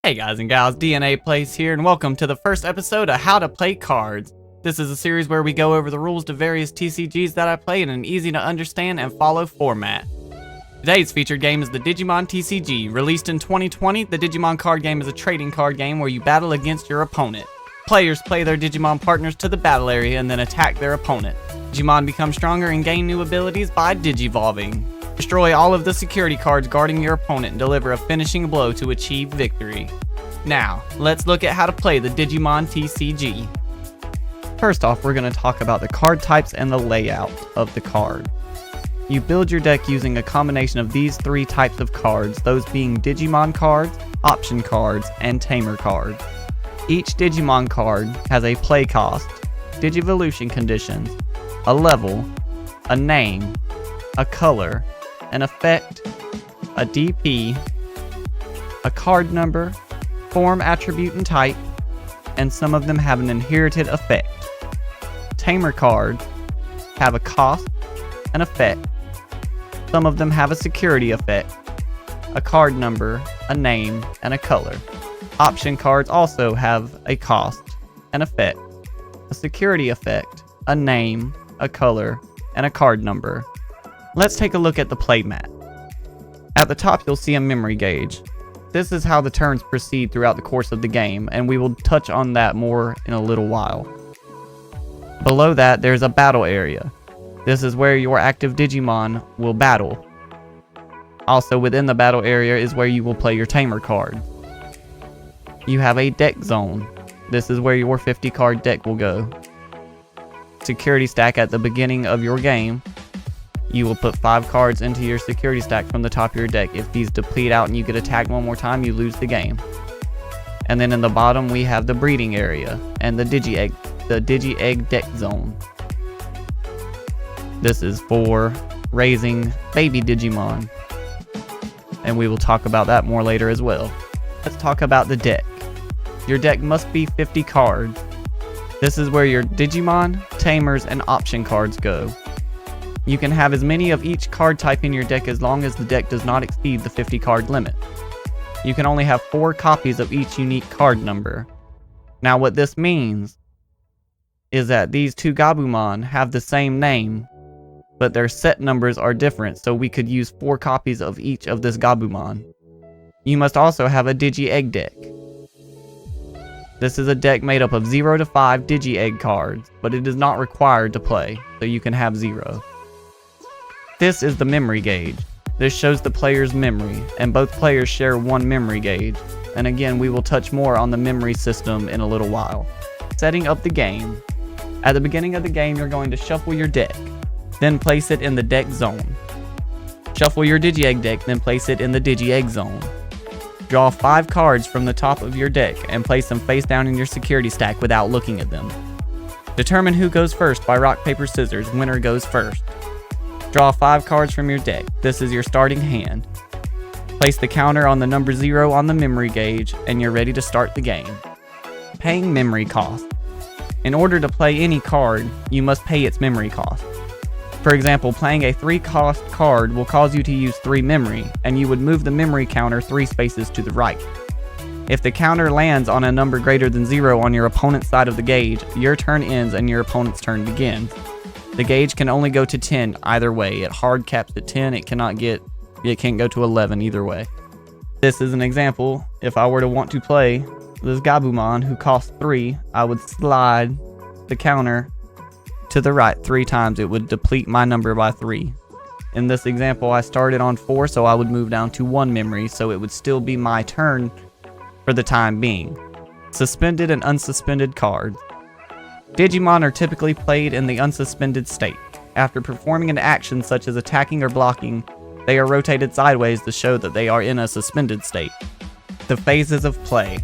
Hey guys and gals, DNA Plays here, and welcome to the first episode of How to Play Cards. This is a series where we go over the rules to various TCGs that I play in an easy to understand and follow format. Today's featured game is the Digimon TCG. Released in 2020, the Digimon card game is a trading card game where you battle against your opponent. Players play their Digimon partners to the battle area and then attack their opponent. Digimon become stronger and gain new abilities by digivolving. Destroy all of the security cards guarding your opponent and deliver a finishing blow to achieve victory. Now, let's look at how to play the Digimon TCG. First off, we're going to talk about the card types and the layout of the card. You build your deck using a combination of these three types of cards, those being Digimon cards, option cards, and Tamer cards. Each Digimon card has a play cost, Digivolution conditions, a level, a name, a color, an effect, a DP, a card number, form, attribute, and type, and some of them have an inherited effect. Tamer cards have a cost, an effect, some of them have a security effect, a card number, a name, and a color. Option cards also have a cost, an effect, a security effect, a name, a color, and a card number. Let's take a look at the playmat. At the top you'll see a memory gauge. This is how the turns proceed throughout the course of the game, and we will touch on that more in a little while. Below that there's a battle area. This is where your active Digimon will battle. Also within the battle area is where you will play your Tamer card. You have a deck zone. This is where your 50 card deck will go. Security stack at the beginning of your game. You will put 5 cards into your security stack from the top of your deck. If these deplete out and you get attacked one more time, you lose the game. And then in the bottom we have the breeding area and the Digi-Egg deck zone. This is for raising baby Digimon, and we will talk about that more later as well. Let's talk about the deck. Your deck must be 50 cards. This is where your Digimon, Tamers, and option cards go. You can have as many of each card type in your deck as long as the deck does not exceed the 50 card limit. You can only have 4 copies of each unique card number. Now what this means is that these two Gabumon have the same name, but their set numbers are different, so we could use 4 copies of each of this Gabumon. You must also have a Digi-Egg deck. This is a deck made up of 0 to 5 Digi-Egg cards, but it is not required to play, so you can have 0. This is the memory gauge. This shows the player's memory, and both players share one memory gauge. And again, we will touch more on the memory system in a little while. Setting up the game. At the beginning of the game, you're going to shuffle your deck, then place it in the deck zone. Shuffle your Digi-Egg deck, then place it in the Digi-Egg zone. Draw 5 cards from the top of your deck and place them face down in your security stack without looking at them. Determine who goes first by rock, paper, scissors. Winner goes first. Draw 5 cards from your deck. This is your starting hand. Place the counter on the number 0 on the memory gauge, and you're ready to start the game. Paying memory cost. In order to play any card, you must pay its memory cost. For example, playing a 3 cost card will cause you to use 3 memory, and you would move the memory counter 3 spaces to the right. If the counter lands on a number greater than 0 on your opponent's side of the gauge, your turn ends and your opponent's turn begins. The gauge can only go to 10 either way. It hard caps at 10, it can't go to 11 either way. This is an example. If I were to want to play this Gabumon who costs 3, I would slide the counter to the right 3 times. It would deplete my number by 3. In this example, I started on 4, so I would move down to 1 memory, so it would still be my turn for the time being. Suspended and unsuspended cards. Digimon are typically played in the unsuspended state. After performing an action such as attacking or blocking, they are rotated sideways to show that they are in a suspended state. The phases of play.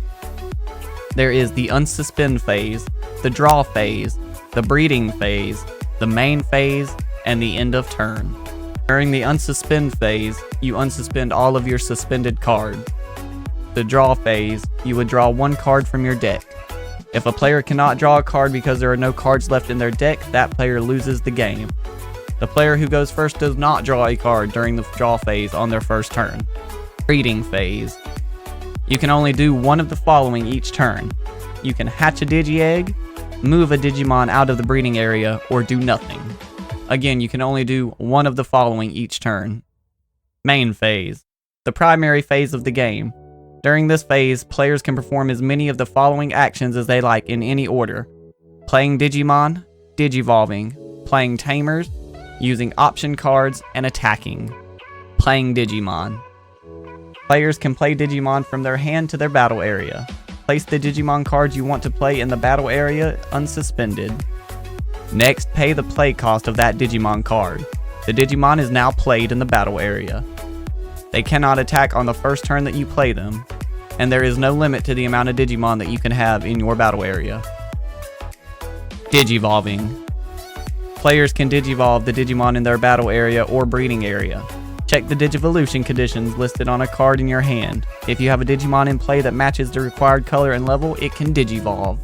There is the unsuspend phase, the draw phase, the breeding phase, the main phase, and the end of turn. During the unsuspend phase, you unsuspend all of your suspended cards. The draw phase, you would draw 1 card from your deck. If a player cannot draw a card because there are no cards left in their deck, that player loses the game. The player who goes first does not draw a card during the draw phase on their first turn. Breeding phase. You can only do one of the following each turn. You can hatch a Digi-Egg, move a Digimon out of the breeding area, or do nothing. Again, you can only do one of the following each turn. Main phase, the primary phase of the game. During this phase, players can perform as many of the following actions as they like in any order. Playing Digimon, Digivolving, playing Tamers, using option cards, and attacking. Playing Digimon. Players can play Digimon from their hand to their battle area. Place the Digimon cards you want to play in the battle area unsuspended. Next, pay the play cost of that Digimon card. The Digimon is now played in the battle area. They cannot attack on the first turn that you play them, and there is no limit to the amount of Digimon that you can have in your battle area. Digivolving. Players can Digivolve the Digimon in their battle area or breeding area. Check the Digivolution conditions listed on a card in your hand. If you have a Digimon in play that matches the required color and level, it can Digivolve.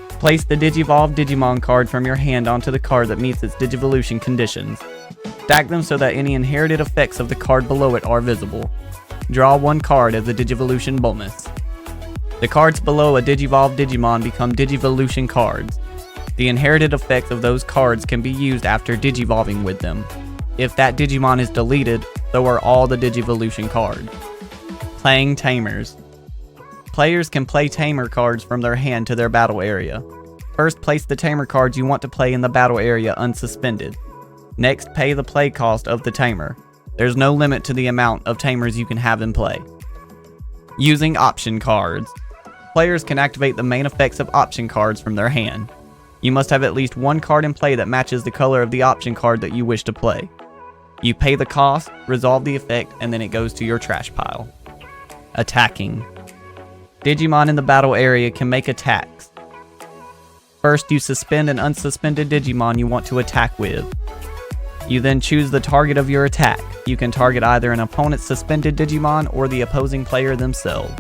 Place the Digivolve Digimon card from your hand onto the card that meets its Digivolution conditions. Stack them so that any inherited effects of the card below it are visible. Draw one card as a Digivolution bonus. The cards below a Digivolve Digimon become Digivolution cards. The inherited effects of those cards can be used after Digivolving with them. If that Digimon is deleted, so are all the Digivolution cards. Playing Tamers. Players can play Tamer cards from their hand to their battle area. First, place the Tamer cards you want to play in the battle area unsuspended. Next, pay the play cost of the Tamer. There's no limit to the amount of Tamers you can have in play. Using option cards. Players can activate the main effects of option cards from their hand. You must have at least one card in play that matches the color of the option card that you wish to play. You pay the cost, resolve the effect, and then it goes to your trash pile. Attacking. Digimon in the battle area can make attacks. First, you suspend an unsuspended Digimon you want to attack with. You then choose the target of your attack. You can target either an opponent's suspended Digimon or the opposing player themselves.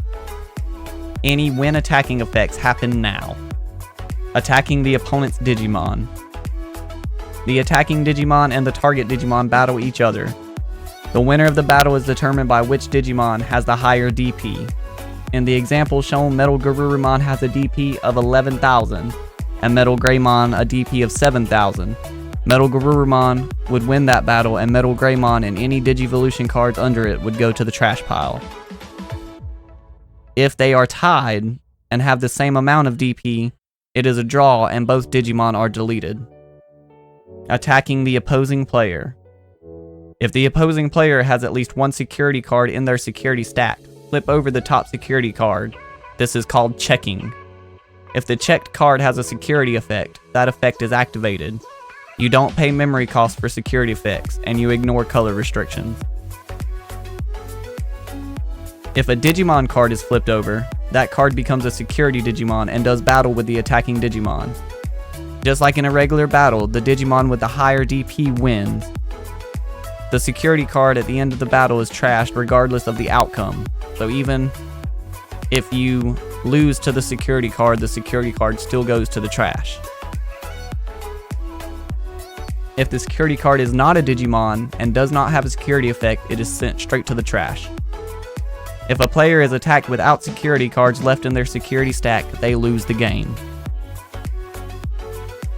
Any when attacking effects happen now. Attacking the opponent's Digimon. The attacking Digimon and the target Digimon battle each other. The winner of the battle is determined by which Digimon has the higher DP. In the example shown, Metal Garurumon has a DP of 11,000, and Metal Greymon a DP of 7,000. Metal Garurumon would win that battle, and Metal Greymon and any Digivolution cards under it would go to the trash pile. If they are tied and have the same amount of DP, it is a draw and both Digimon are deleted. Attacking the opposing player. If the opposing player has at least one security card in their security stack, flip over the top security card. This is called checking. If the checked card has a security effect, that effect is activated. You don't pay memory costs for security effects, and you ignore color restrictions. If a Digimon card is flipped over, that card becomes a security Digimon and does battle with the attacking Digimon. Just like in a regular battle, the Digimon with the higher DP wins. The security card at the end of the battle is trashed regardless of the outcome, so even if you lose to the security card still goes to the trash. If the security card is not a Digimon and does not have a security effect, it is sent straight to the trash. If a player is attacked without security cards left in their security stack, they lose the game.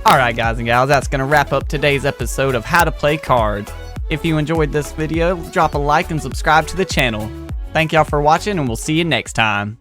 Alright guys and gals, that's going to wrap up today's episode of How to Play Cards. If you enjoyed this video, drop a like and subscribe to the channel. Thank y'all for watching, and we'll see you next time.